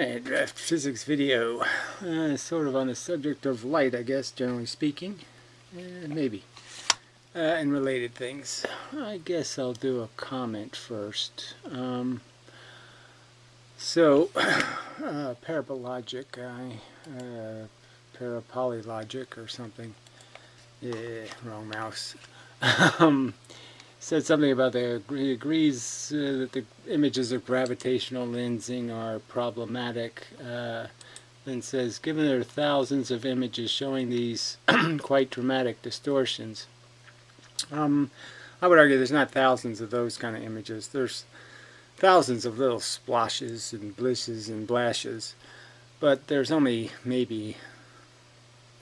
Alright, draft physics video. Sort of on the subject of light, I guess, generally speaking. Maybe. And related things. I guess I'll do a comment first. Parabologic, parapolylogic or something. Wrong mouse. Said something about he agrees that the images of gravitational lensing are problematic. Then says, given there are thousands of images showing these quite dramatic distortions, I would argue there's not thousands of those kind of images. There's thousands of little splashes and blishes and blashes, but there's only maybe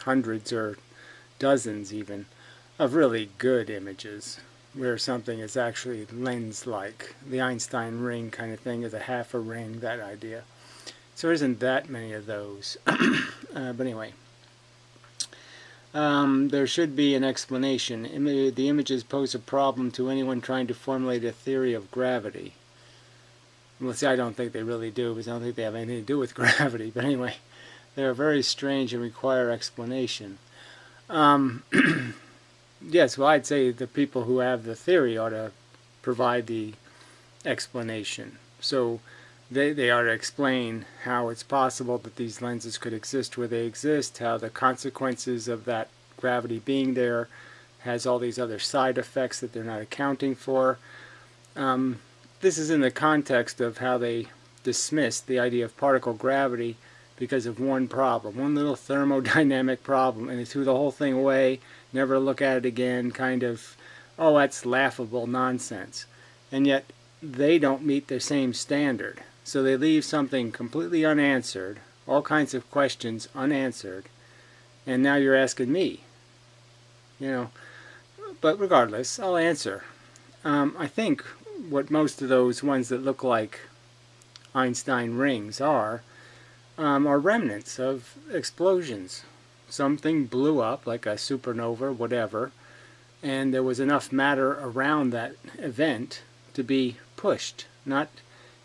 hundreds or dozens even of really good images where something is actually lens-like. The Einstein ring kind of thing is a half a ring, that idea. So there isn't that many of those. But anyway, there should be an explanation. The images pose a problem to anyone trying to formulate a theory of gravity. Well, see, I don't think they really do, because I don't think they have anything to do with gravity. But anyway, they are very strange and require explanation. Yes, well, I'd say the people who have the theory ought to provide the explanation. So they ought to explain how it's possible that these lenses could exist where they exist, how the consequences of that gravity being there has all these other side effects that they're not accounting for. This is in the context of how they dismissed the idea of particle gravity because of one problem, one little thermodynamic problem, and they threw the whole thing away, never look at it again, kind of, oh, that's laughable nonsense. And yet they don't meet the same standard. So they leave something completely unanswered, all kinds of questions unanswered, and now you're asking me. But regardless, I'll answer. I think what most of those ones that look like Einstein rings are remnants of explosions. Something blew up, like a supernova, whatever, and there was enough matter around that event to be pushed, not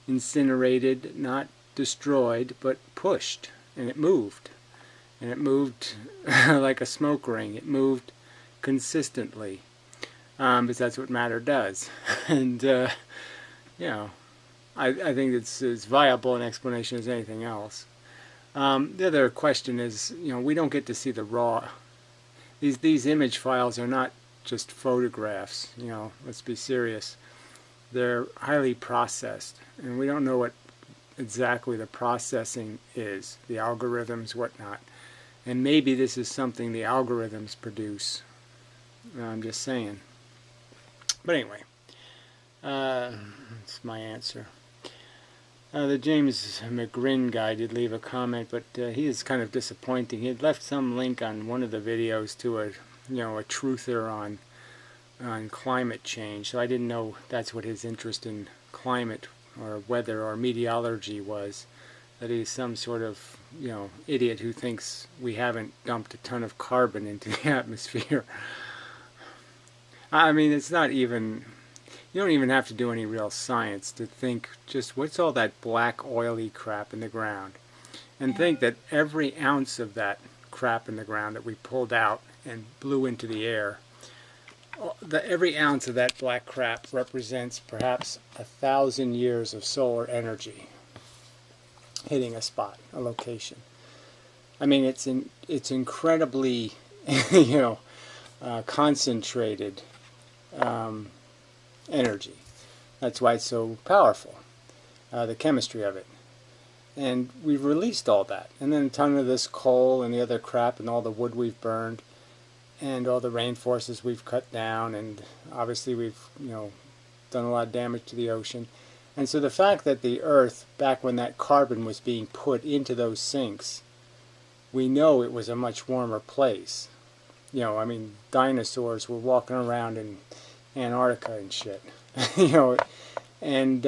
incinerated, not destroyed, but pushed, and it moved. And it moved like a smoke ring. It moved consistently, because that's what matter does. And, I think it's as viable an explanation as anything else. The other question is, we don't get to see the raw. These image files are not just photographs, let's be serious. They're highly processed, and we don't know what exactly the processing is, the algorithms, whatnot. And maybe this is something the algorithms produce. I'm just saying. But anyway, that's my answer. The James McGrin guy did leave a comment, but he is kind of disappointing. He had left some link on one of the videos to a truther on climate change. So I didn't know that's what his interest in climate or weather or meteorology was. That he's some sort of idiot who thinks we haven't dumped a ton of carbon into the atmosphere. I mean, it's not even. You don't even have to do any real science to think just what's all that black oily crap in the ground, and think that every ounce of that crap in the ground that we pulled out and blew into the air, every ounce of that black crap represents perhaps 1,000 years of solar energy hitting a spot, a location. I mean, it's incredibly concentrated energy. That's why it's so powerful, the chemistry of it. And we've released all that. And then a ton of this coal and the other crap and all the wood we've burned and all the rainforests we've cut down, and obviously we've done a lot of damage to the ocean. And so the fact that the Earth, back when that carbon was being put into those sinks, we know it was a much warmer place. I mean, dinosaurs were walking around in Antarctica and shit. And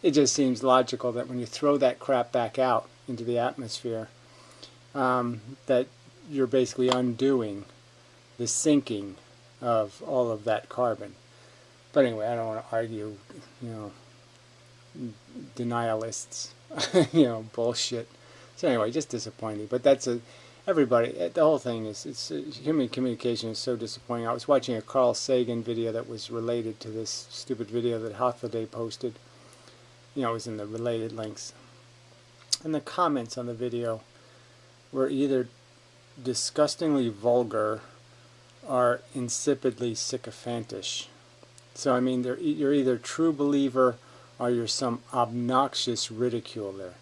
it just seems logical that when you throw that crap back out into the atmosphere, that you're basically undoing the sinking of all of that carbon. But anyway, I don't want to argue, denialists. you know, bullshit. So anyway, just disappointing. But that's everybody. The whole thing is human communication is so disappointing. I was watching a Carl Sagan video that was related to this stupid video that Hostility posted. You know, it was in the related links, and the comments on the video were either disgustingly vulgar or insipidly sycophantish. So I mean, you're either a true believer or you're some obnoxious ridiculer.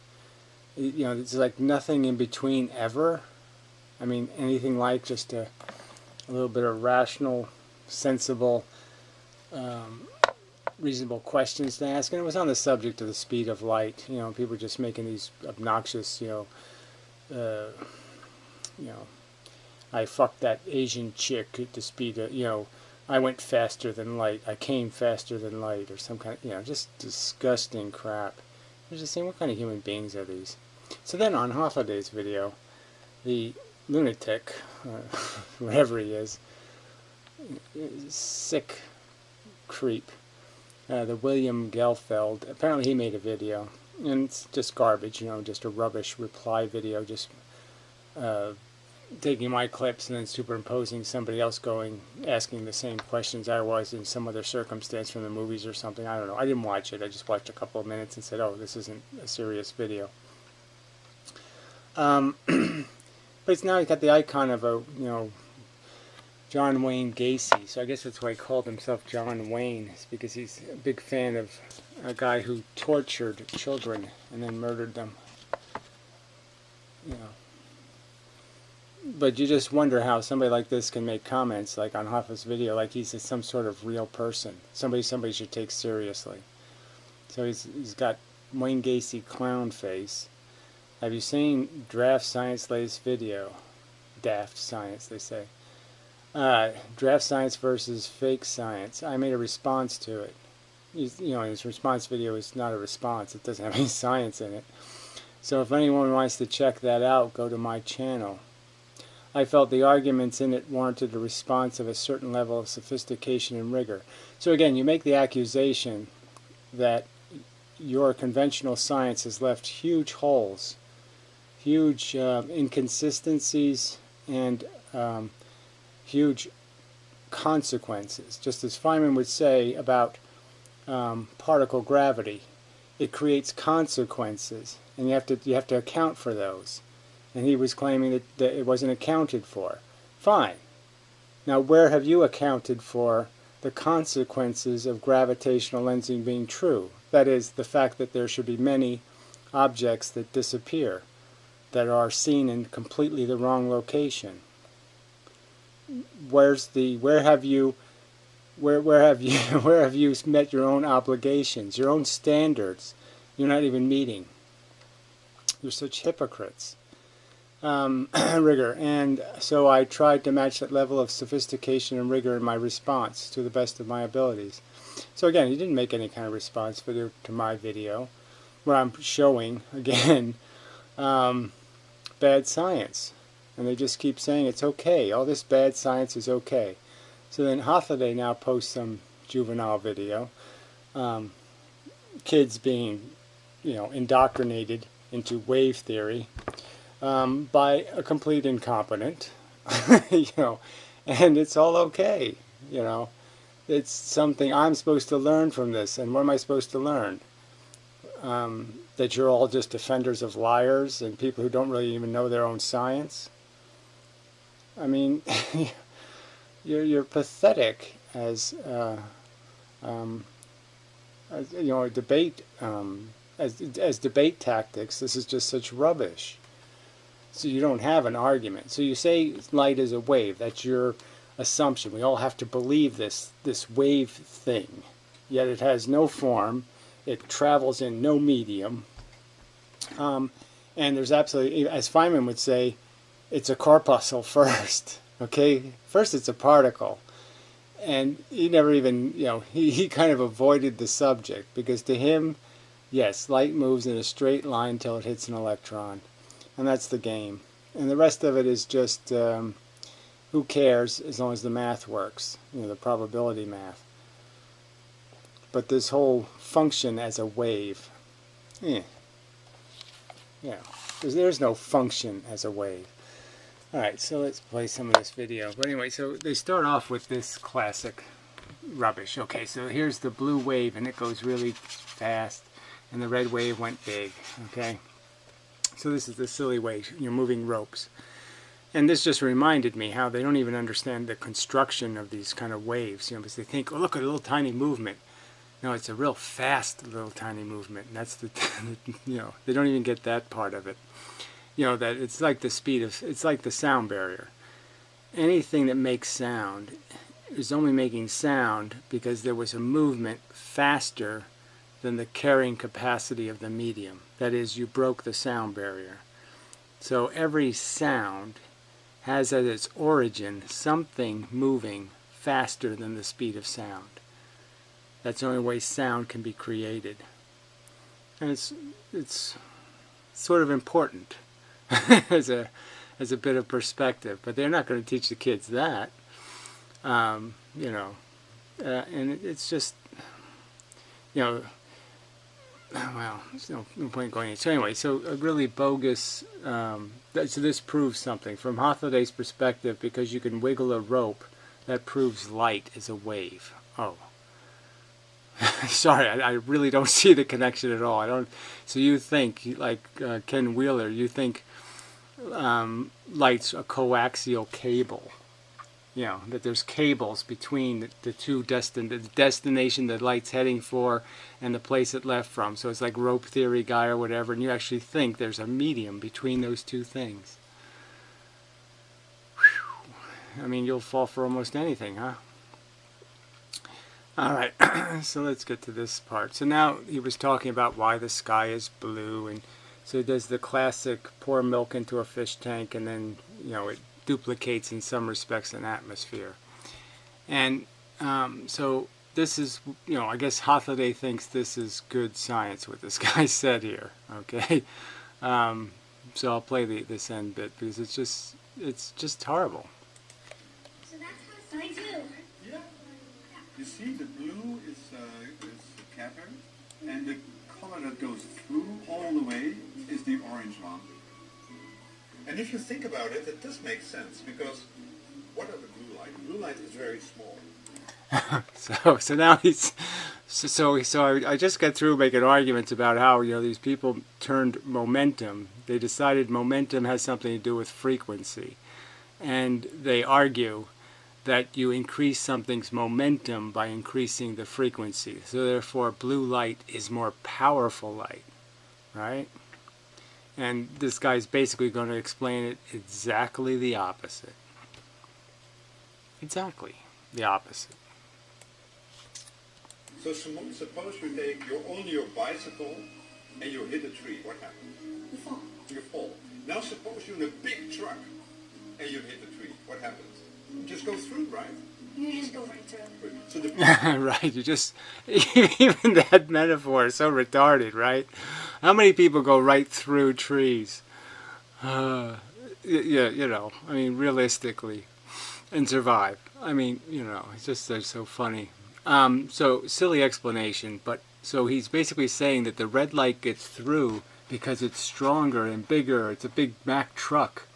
You know, it's like nothing in between ever. I mean, anything like just a little bit of rational, sensible, reasonable questions to ask. And it was on the subject of the speed of light. You know, people just making these obnoxious, you know, I fucked that Asian chick at the speed of, you know, I went faster than light, I came faster than light, or some kind of, you know, just disgusting crap. I was just saying, what kind of human beings are these? So then on Hoffaday's video, the lunatic, whatever he is, sick creep, the William Gelfeld, apparently he made a video, and it's just garbage, you know, just a rubbish reply video, just taking my clips and then superimposing somebody else asking the same questions I was in some other circumstance from the movies or something. I don't know. I didn't watch it. I just watched a couple of minutes and said, oh, this isn't a serious video. But it's now got the icon of a, you know, John Wayne Gacy. So I guess that's why he called himself John Wayne. It's because he's a big fan of a guy who tortured children and then murdered them. You know. But you just wonder how somebody like this can make comments like on Hoffa's video like he's some sort of real person. Somebody should take seriously. So he's got Wayne Gacy clown face. Have you seen Draft Science latest video? Daft Science, they say. Draft Science versus Fake Science. I made a response to it. You know, his response video is not a response. It doesn't have any science in it. So if anyone wants to check that out, go to my channel. I felt the arguments in it warranted a response of a certain level of sophistication and rigor. So again, you make the accusation that your conventional science has left huge holes, huge inconsistencies, and huge consequences. Just as Feynman would say about particle gravity, it creates consequences, and you have to account for those. And he was claiming that it wasn't accounted for. Fine. Now, where have you accounted for the consequences of gravitational lensing being true? That is, the fact that there should be many objects that disappear, that are seen in completely the wrong location. Where have you met your own obligations, your own standards? You're not even meeting. You're such hypocrites. Rigor, and so I tried to match that level of sophistication and rigor in my response to the best of my abilities. So again, he didn't make any kind of response video to my video where I'm showing again bad science, and they just keep saying it's okay, all this bad science is okay. So then Hoffaday now posts some juvenile video, kids being, you know, indoctrinated into wave theory by a complete incompetent, you know, and it's all okay, you know. It's something I'm supposed to learn from this, and what am I supposed to learn? That you're all just defenders of liars and people who don't really even know their own science? I mean, you're pathetic as you know, a debate, as debate tactics. This is just such rubbish. So you don't have an argument. So you say light is a wave. That's your assumption. We all have to believe this wave thing. Yet it has no form. It travels in no medium. And there's absolutely, as Feynman would say, it's a corpuscle first. Okay? First it's a particle. And he never even, you know, he kind of avoided the subject. Because to him, yes, light moves in a straight line till it hits an electron. And that's the game. And the rest of it is just, who cares as long as the math works, you know, the probability math. But this whole function as a wave, You know, there's no function as a wave. Alright, so let's play some of this video. But anyway, so they start off with this classic rubbish. Okay, so here's the blue wave, and it goes really fast, and the red wave went big. Okay, so this is the silly way you're moving ropes. And this just reminded me how they don't even understand the construction of these kind of waves. You know, because they think, oh, look at a little tiny movement. No, it's a real fast little tiny movement. And that's the, you know, they don't even get that part of it. You know, that it's like the speed of, it's like the sound barrier. Anything that makes sound is only making sound because there was a movement faster than the carrying capacity of the medium. That is, you broke the sound barrier. So every sound has as its origin something moving faster than the speed of sound. That's the only way sound can be created. And it's sort of important as a bit of perspective, but they're not going to teach the kids that. You know, and it's just, you know, well, there's no point going in. So anyway, so a really bogus, so this proves something. From Holiday's perspective, because you can wiggle a rope, that proves light is a wave. Oh. Sorry, I really don't see the connection at all. I don't. So you think, like Ken Wheeler, you think light's a coaxial cable. You know, that there's cables between the two the destination the light's heading for and the place it left from. So it's like rope theory guy or whatever, and you actually think there's a medium between those two things. Whew. I mean, you'll fall for almost anything, huh? Alright, so let's get to this part. So now he was talking about why the sky is blue, and so he does the classic pour milk into a fish tank, and then, you know, it duplicates in some respects an atmosphere. And so this is, you know, I guess Holiday thinks this is good science, what this guy said here, okay? So I'll play this end bit, because it's just horrible. So that's how I do. Yeah. You see, the blue is the cathode, and the color that goes through all the way is the orange one. And if you think about it, it does make sense, because what are the blue light? The blue light is very small. so now he's so I just got through making arguments about how, you know, these people turned momentum. They decided momentum has something to do with frequency, and they argue that you increase something's momentum by increasing the frequency. So therefore blue light is more powerful light, right? And this guy's basically going to explain it exactly the opposite. Exactly the opposite. So suppose you take only your bicycle and you hit a tree. What happens? You fall. You fall. Now suppose you're in a big truck and you hit a tree. What happens? You just go through, right? You just go right through. So the right, you just, even that metaphor is so retarded, right? How many people go right through trees? Yeah, you know, I mean, realistically, and survive. I mean, you know, it's just, they're so funny. So, silly explanation, but, so he's basically saying that the red light gets through because it's stronger and bigger, it's a big Mack truck,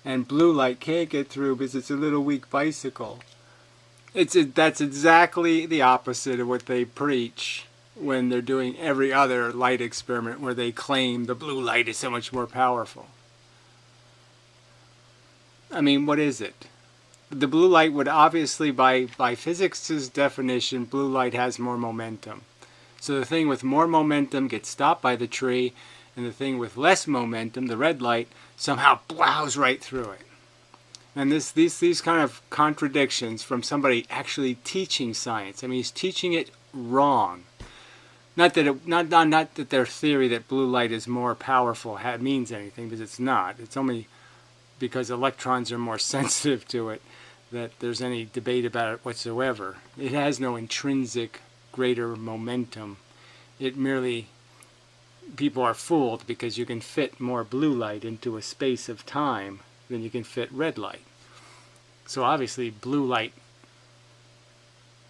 and blue light can't get through because it's a little weak bicycle. That's exactly the opposite of what they preach when they're doing every other light experiment where they claim the blue light is so much more powerful. I mean, what is it? The blue light would obviously, by physics' definition, blue light has more momentum. So the thing with more momentum gets stopped by the tree, and the thing with less momentum, the red light, somehow plows right through it. And these kind of contradictions from somebody actually teaching science. I mean, he's teaching it wrong. Not that their theory that blue light is more powerful means anything, because it's not. It's only because electrons are more sensitive to it that there's any debate about it whatsoever. It has no intrinsic greater momentum. It merely, people are fooled because you can fit more blue light into a space of time than you can fit red light. So obviously blue light,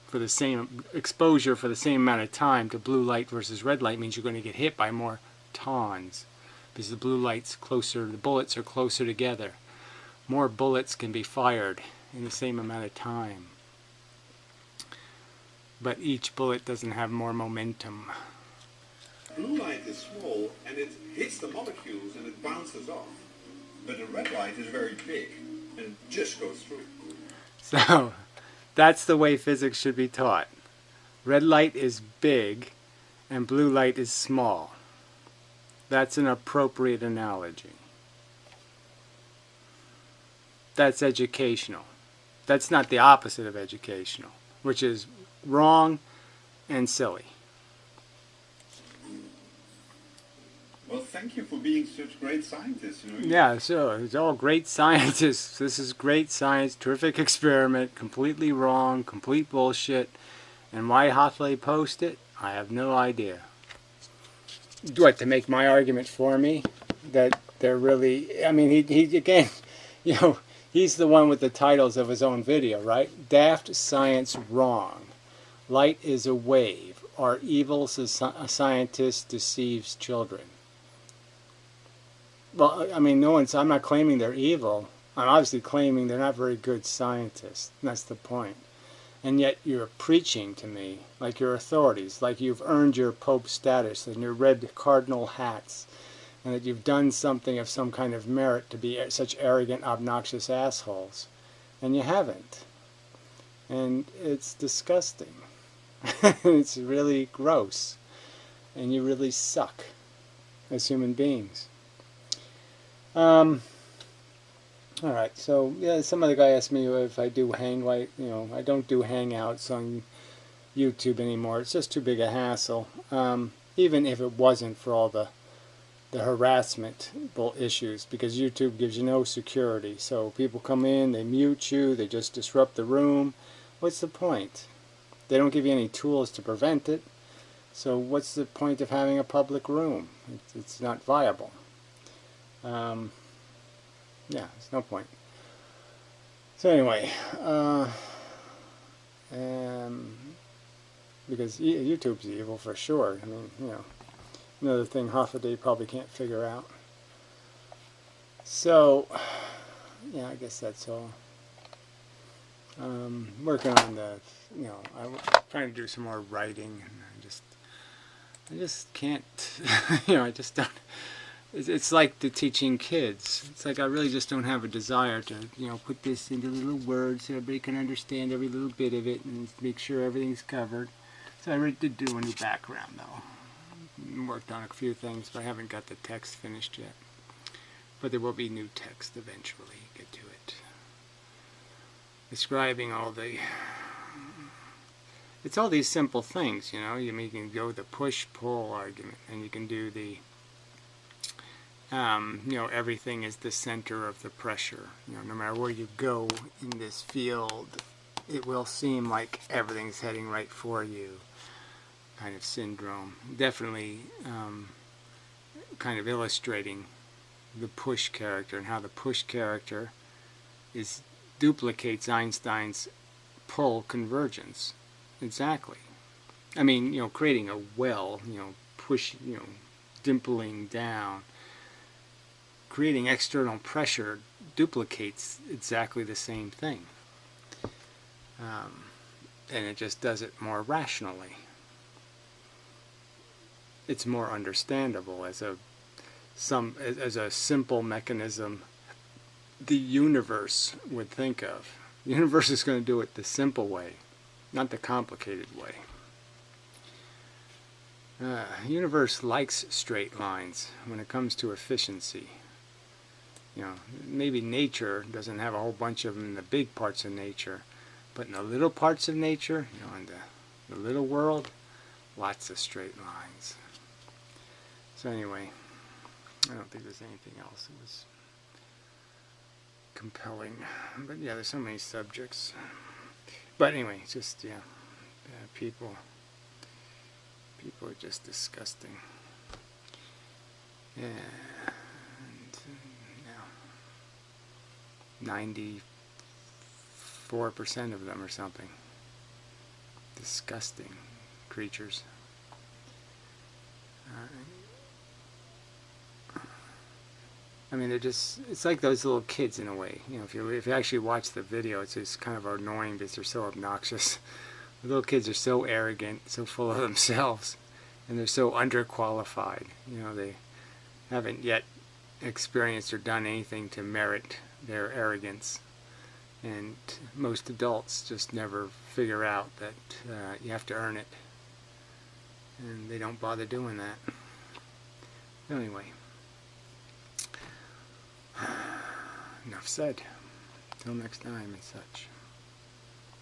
for the same exposure for the same amount of time to blue light versus red light, means you're going to get hit by more tons, because the blue light's closer, the bullets are closer together. More bullets can be fired in the same amount of time. But each bullet doesn't have more momentum. Blue light is small and it hits the molecules and it bounces off. But the red light is very big and it just goes through. So that's the way physics should be taught. Red light is big and blue light is small. That's an appropriate analogy. That's educational. That's not the opposite of educational, which is wrong and silly. Well, thank you for being such great scientists. You know. Yeah, so it's all great scientists. This is great science, terrific experiment, completely wrong, complete bullshit. And why Thay post it? I have no idea. What, to make my argument for me? That they're really, I mean, he again, you know, he's the one with the titles of his own video, right? Daft Science Wrong. Light is a wave. Our evil scientist deceives children. Well, I mean, I'm not claiming they're evil. I'm obviously claiming they're not very good scientists. That's the point. And yet you're preaching to me like you're authorities, like you've earned your Pope status and your red cardinal hats, and that you've done something of some kind of merit to be such arrogant, obnoxious assholes. And you haven't. And it's disgusting. It's really gross. And you really suck as human beings. Alright, so yeah, some other guy asked me if I do I don't do hangouts on YouTube anymore. It's just too big a hassle. Even if it wasn't for all the harassment issues, because YouTube gives you no security. So people come in, they mute you, they just disrupt the room. What's the point? They don't give you any tools to prevent it. So what's the point of having a public room? It's not viable. Yeah, there's no point. So anyway, because YouTube's evil for sure. I mean, you know, another thing Hoffaday probably can't figure out. So, yeah, I guess that's all. Working on I'm trying to do some more writing, and I just can't, I just don't. It's like the teaching kids. It's like I really just don't have a desire to, put this into little words so everybody can understand every little bit of it and make sure everything's covered. So I really did do a new background, though. Worked on a few things, but I haven't got the text finished yet. But there will be new text eventually. Get to it. Describing all the... It's all these simple things, you can go the push-pull argument, and you can do the... everything is the center of the pressure. No matter where you go in this field, it will seem like everything's heading right for you. Kind of syndrome. Definitely kind of illustrating the push character and how the push character duplicates Einstein's pull convergence. Exactly. I mean, creating a well, push, dimpling down. Creating external pressure duplicates exactly the same thing. And it just does it more rationally. It's more understandable as a simple mechanism the universe would think of. The universe is going to do it the simple way, not the complicated way. The universe likes straight lines when it comes to efficiency. Maybe nature doesn't have a whole bunch of them in the big parts of nature, but in the little parts of nature, in the little world, lots of straight lines. So anyway, I don't think there's anything else that was compelling. But yeah, there's so many subjects. But anyway, just, people are just disgusting. Yeah. 94% of them or something. Disgusting creatures. I mean, they're just, it's like those little kids in a way. You know, if you actually watch the video, it's just kind of annoying because they're so obnoxious. The little kids are so arrogant, so full of themselves, and they're so underqualified. You know, they haven't yet experienced or done anything to merit their arrogance. And most adults just never figure out that you have to earn it. And they don't bother doing that. Anyway, enough said. Till next time and such.